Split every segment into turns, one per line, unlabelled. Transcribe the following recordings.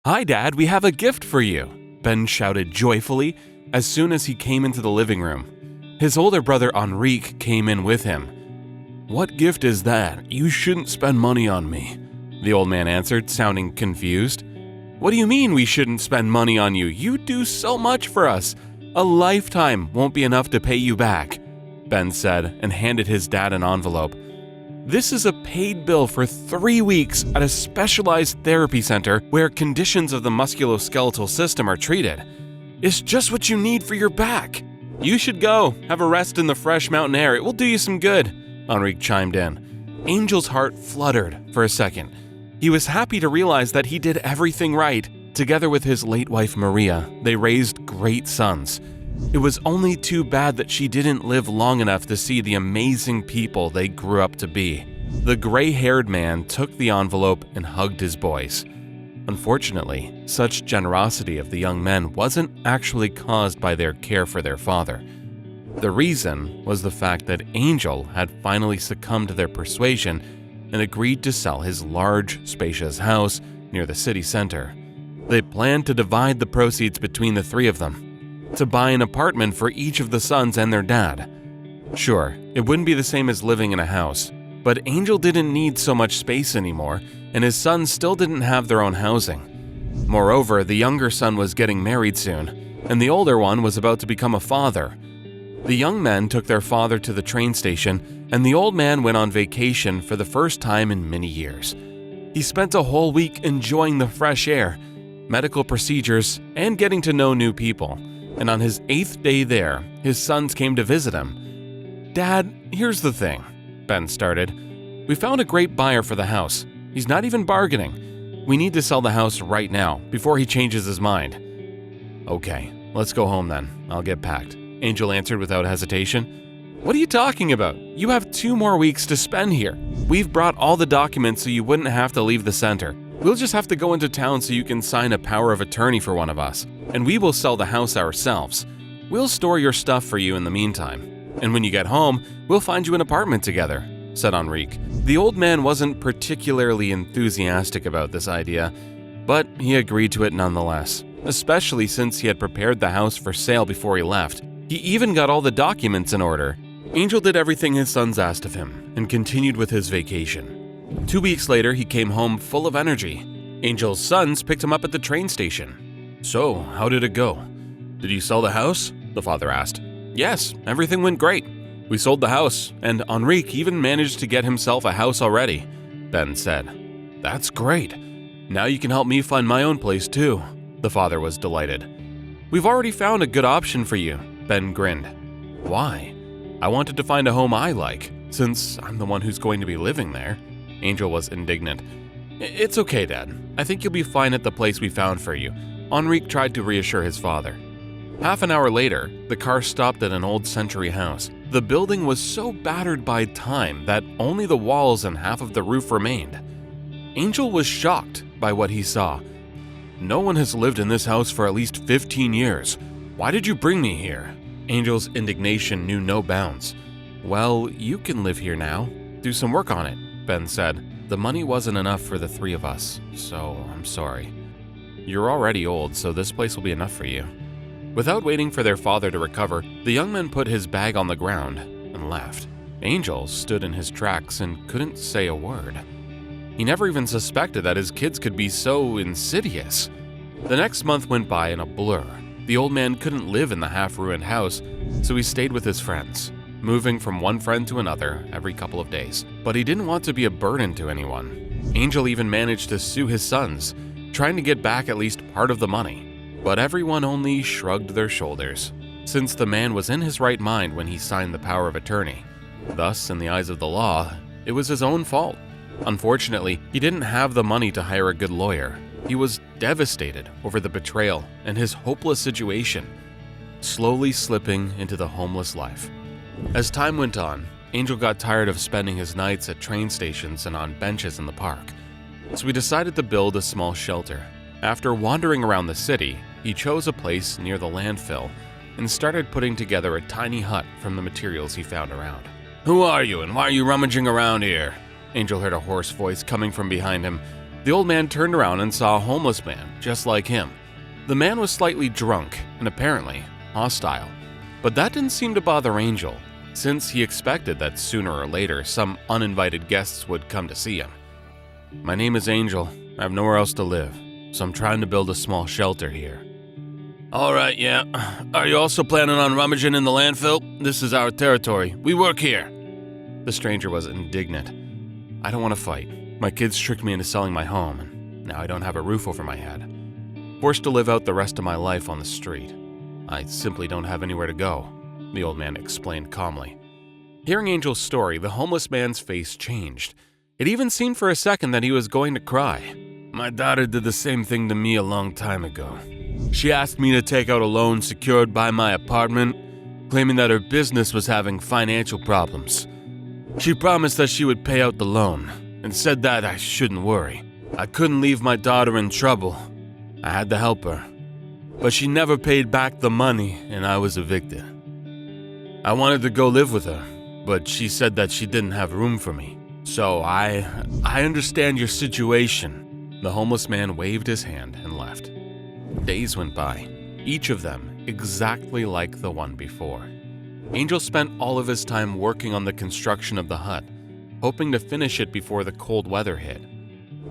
"Hi, Dad, we have a gift for you," Ben shouted joyfully as soon as he came into the living room. His older brother Enrique came in with him. "What gift is that? You shouldn't spend money on me," the old man answered, sounding confused. "What do you mean we shouldn't spend money on you? You do so much for us. A lifetime won't be enough to pay you back," Ben said and handed his dad an envelope. "This is a paid bill for 3 weeks at a specialized therapy center where conditions of the musculoskeletal system are treated. It's just what you need for your back. You should go, have a rest in the fresh mountain air. It will do you some good," Enrique chimed in. Angel's heart fluttered for a second. He was happy to realize that he did everything right. Together with his late wife Maria, they raised great sons. It was only too bad that she didn't live long enough to see the amazing people they grew up to be. The gray-haired man took the envelope and hugged his boys. Unfortunately, such generosity of the young men wasn't actually caused by their care for their father. The reason was the fact that Angel had finally succumbed to their persuasion and agreed to sell his large, spacious house near the city center. They planned to divide the proceeds between the three of them, to buy an apartment for each of the sons and their dad. Sure, it wouldn't be the same as living in a house, but Angel didn't need so much space anymore, and his sons still didn't have their own housing. Moreover, the younger son was getting married soon, and the older one was about to become a father. The young men took their father to the train station, and the old man went on vacation for the first time in many years. He spent a whole week enjoying the fresh air, medical procedures, and getting to know new people. And on his 8th day there, his sons came to visit him. "Dad, here's the thing," Ben started. "We found a great buyer for the house. He's not even bargaining. We need to sell the house right now, before he changes his mind." "Okay, let's go home then. I'll get packed," Angel answered without hesitation. "What are you talking about? You have 2 more weeks to spend here. We've brought all the documents so you wouldn't have to leave the center. We'll just have to go into town so you can sign a power of attorney for one of us, and we will sell the house ourselves. We'll store your stuff for you in the meantime. And when you get home, we'll find you an apartment together," said Enrique. The old man wasn't particularly enthusiastic about this idea, but he agreed to it nonetheless, especially since he had prepared the house for sale before he left. He even got all the documents in order. Angel did everything his sons asked of him and continued with his vacation. 2 weeks later, he came home full of energy. Angel's sons picked him up at the train station. "So, how did it go? Did you sell the house?" the father asked. "Yes, everything went great. We sold the house, and Enrique even managed to get himself a house already," Ben said. "That's great. Now you can help me find my own place too," the father was delighted. "We've already found a good option for you," Ben grinned. "Why?" "I wanted to find a home I like, since I'm the one who's going to be living there." Angel was indignant. "It's okay, Dad. I think you'll be fine at the place we found for you," Enrique tried to reassure his father. Half an hour later, the car stopped at an old century house. The building was so battered by time that only the walls and half of the roof remained. Angel was shocked by what he saw. "No one has lived in this house for at least 15 years. Why did you bring me here?" Angel's indignation knew no bounds. "Well, you can live here now. Do some work on it," Ben said. "The money wasn't enough for the 3 of us, so I'm sorry. You're already old, so this place will be enough for you." Without waiting for their father to recover, the young man put his bag on the ground and left. Angel stood in his tracks and couldn't say a word. He never even suspected that his kids could be so insidious. The next month went by in a blur. The old man couldn't live in the half-ruined house, so he stayed with his friends, moving from one friend to another every couple of days. But he didn't want to be a burden to anyone. Angel even managed to sue his sons, trying to get back at least part of the money. But everyone only shrugged their shoulders, since the man was in his right mind when he signed the power of attorney. Thus, in the eyes of the law, it was his own fault. Unfortunately, he didn't have the money to hire a good lawyer. He was devastated over the betrayal and his hopeless situation, slowly slipping into the homeless life. As time went on, Angel got tired of spending his nights at train stations and on benches in the park, so he decided to build a small shelter. After wandering around the city, he chose a place near the landfill and started putting together a tiny hut from the materials he found around. "Who are you and why are you rummaging around here?" Angel heard a hoarse voice coming from behind him. The old man turned around and saw a homeless man just like him. The man was slightly drunk and apparently hostile, but that didn't seem to bother Angel, since he expected that sooner or later some uninvited guests would come to see him. "My name is Angel. I have nowhere else to live, so I'm trying to build a small shelter here." "All right, yeah. Are you also planning on rummaging in the landfill? This is our territory. We work here." The stranger was indignant. "I don't want to fight. My kids tricked me into selling my home, and now I don't have a roof over my head. Forced to live out the rest of my life on the street. I simply don't have anywhere to go," the old man explained calmly. Hearing Angel's story, the homeless man's face changed. It even seemed for a second that he was going to cry. "My daughter did the same thing to me a long time ago. She asked me to take out a loan secured by my apartment, claiming that her business was having financial problems. She promised that she would pay out the loan, and said that I shouldn't worry. I couldn't leave my daughter in trouble. I had to help her. But she never paid back the money, and I was evicted. I wanted to go live with her, but she said that she didn't have room for me. So I understand your situation." The homeless man waved his hand and left. Days went by, each of them exactly like the one before. Angel spent all of his time working on the construction of the hut, hoping to finish it before the cold weather hit.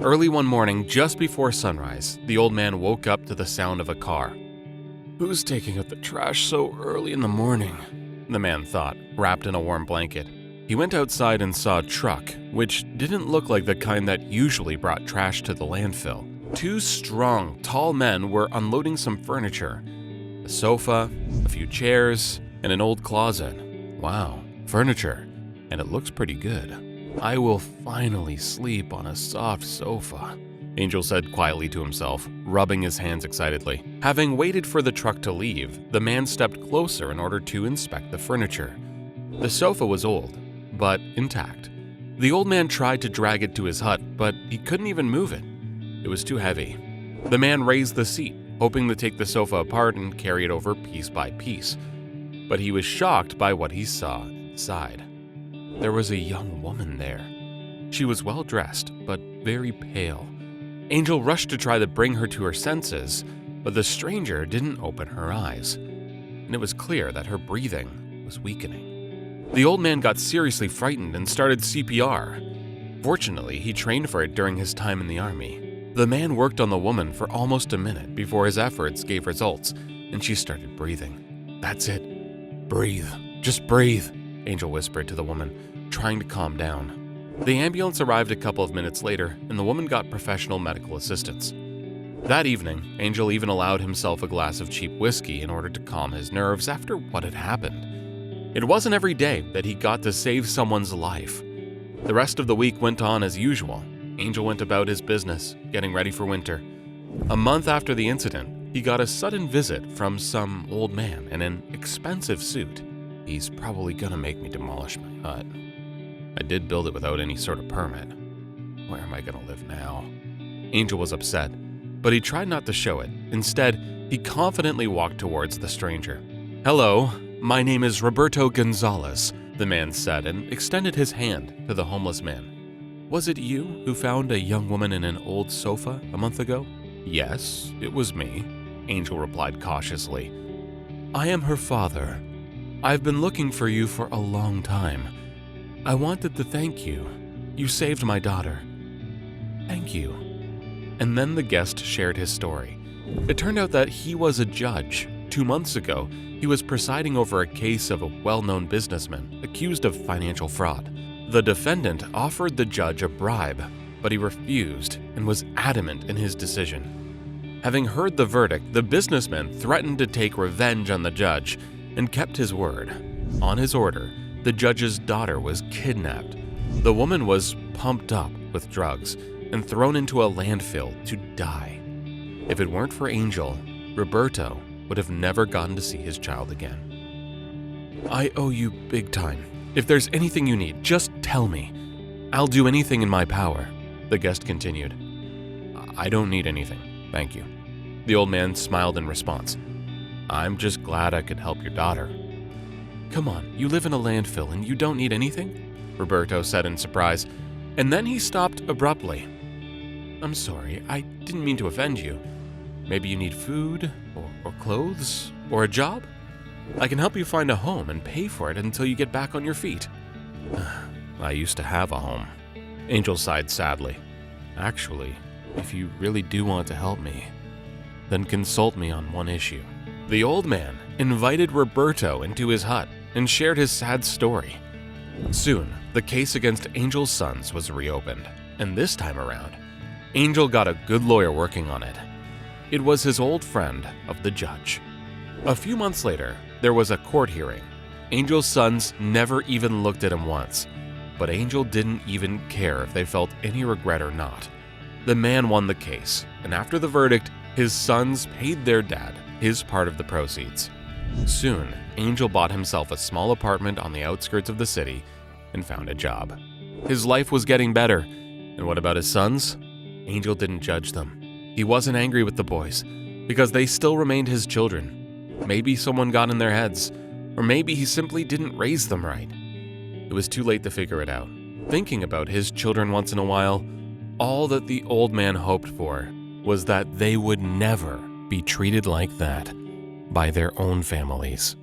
Early one morning, just before sunrise, the old man woke up to the sound of a car. "Who's taking out the trash so early in the morning?" the man thought, wrapped in a warm blanket. He went outside and saw a truck, which didn't look like the kind that usually brought trash to the landfill. Two strong, tall men were unloading some furniture. A sofa, a few chairs, and an old closet. Wow, furniture, and it looks pretty good. "I will finally sleep on a soft sofa," Angel said quietly to himself, rubbing his hands excitedly. Having waited for the truck to leave, the man stepped closer in order to inspect the furniture. The sofa was old, but intact. The old man tried to drag it to his hut, but he couldn't even move it. It was too heavy. The man raised the seat, hoping to take the sofa apart and carry it over piece by piece. But he was shocked by what he saw inside. There was a young woman there. She was well dressed, but very pale. Angel rushed to try to bring her to her senses, but the stranger didn't open her eyes, and it was clear that her breathing was weakening. The old man got seriously frightened and started CPR. Fortunately, he trained for it during his time in the army. The man worked on the woman for almost a minute before his efforts gave results, and she started breathing. "That's it. Breathe. Just breathe," Angel whispered to the woman, trying to calm down. The ambulance arrived a couple of minutes later, and the woman got professional medical assistance. That evening, Angel even allowed himself a glass of cheap whiskey in order to calm his nerves after what had happened. It wasn't every day that he got to save someone's life. The rest of the week went on as usual. Angel went about his business, getting ready for winter. A month after the incident, he got a sudden visit from some old man in an expensive suit. "He's probably gonna make me demolish my hut. I did build it without any sort of permit. Where am I gonna live now?" Angel was upset, but he tried not to show it. Instead, he confidently walked towards the stranger. "Hello, my name is Roberto Gonzalez," the man said and extended his hand to the homeless man. "Was it you who found a young woman in an old sofa a month ago?" "Yes, it was me," Angel replied cautiously. "I am her father. I've been looking for you for a long time. I wanted to thank you. You saved my daughter. Thank you." And then the guest shared his story. It turned out that he was a judge. 2 months ago, he was presiding over a case of a well-known businessman accused of financial fraud. The defendant offered the judge a bribe, but he refused and was adamant in his decision. Having heard the verdict, the businessman threatened to take revenge on the judge and kept his word. On his order, the judge's daughter was kidnapped. The woman was pumped up with drugs and thrown into a landfill to die. If it weren't for Angel, Roberto would have never gotten to see his child again. "I owe you big time. If there's anything you need, just tell me. I'll do anything in my power," the guest continued. "I don't need anything, thank you." The old man smiled in response. "I'm just glad I could help your daughter." "Come on, you live in a landfill and you don't need anything?" Roberto said in surprise, and then he stopped abruptly. I'm sorry, I didn't mean to offend you. Maybe you need food, or clothes, or a job? I can help you find a home and pay for it until you get back on your feet." "I used to have a home," Angel sighed sadly. "Actually, if you really do want to help me, then consult me on one issue." The old man invited Roberto into his hut and shared his sad story. Soon, the case against Angel's sons was reopened, and this time around, Angel got a good lawyer working on it. It was his old friend of the judge. A few months later, there was a court hearing. Angel's sons never even looked at him once, but Angel didn't even care if they felt any regret or not. The man won the case, and after the verdict, his sons paid their dad his part of the proceeds. Soon, Angel bought himself a small apartment on the outskirts of the city and found a job. His life was getting better, and what about his sons? Angel didn't judge them. He wasn't angry with the boys, because they still remained his children. Maybe someone got in their heads, or maybe he simply didn't raise them right. It was too late to figure it out. Thinking about his children once in a while, all that the old man hoped for was that they would never be treated like that by their own families.